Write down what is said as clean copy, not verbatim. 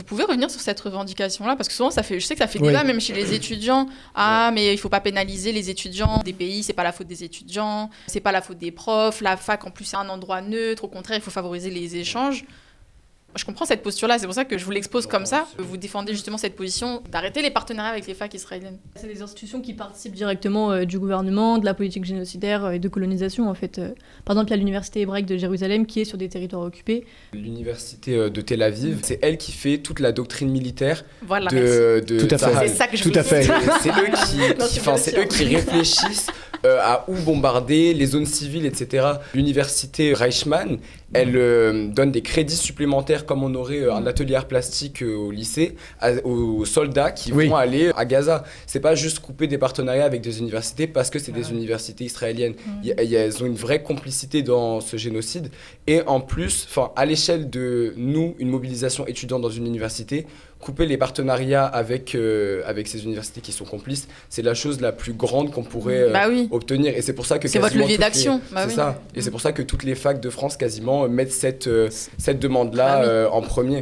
vous pouvez revenir sur cette revendication-là, parce que souvent, je sais que ça fait débat même chez les étudiants. Ah, mais il ne faut pas pénaliser les étudiants des pays, c'est pas la faute des étudiants, c'est pas la faute des profs, la fac en plus c'est un endroit neutre, au contraire, il faut favoriser les échanges. Je comprends cette posture-là, c'est pour ça que je vous l'expose comme ça. Vous défendez justement cette position d'arrêter les partenariats avec les facs israéliennes. C'est des institutions qui participent directement du gouvernement, de la politique génocidaire et de colonisation en fait. Par exemple, il y a l'université hébraïque de Jérusalem qui est sur des territoires occupés. L'université de Tel Aviv, c'est elle qui fait toute la doctrine militaire voilà, de Tout à fait. C'est ça que je Tout à fait. C'est eux qui réfléchissent à où bombarder, les zones civiles, etc. L'université Reichmann, elle donne des crédits supplémentaires comme on aurait un atelier art plastique au lycée aux soldats qui vont aller à Gaza. C'est pas juste couper des partenariats avec des universités parce que c'est des universités israéliennes. Elles ont une vraie complicité dans ce génocide. Et en plus, à l'échelle de nous, une mobilisation étudiante dans une université, couper les partenariats avec ces universités qui sont complices, c'est la chose la plus grande qu'on pourrait obtenir. Et c'est pour ça que c'est votre levier d'action. Et c'est pour ça que toutes les facs de France quasiment mettent cette demande-là en premier.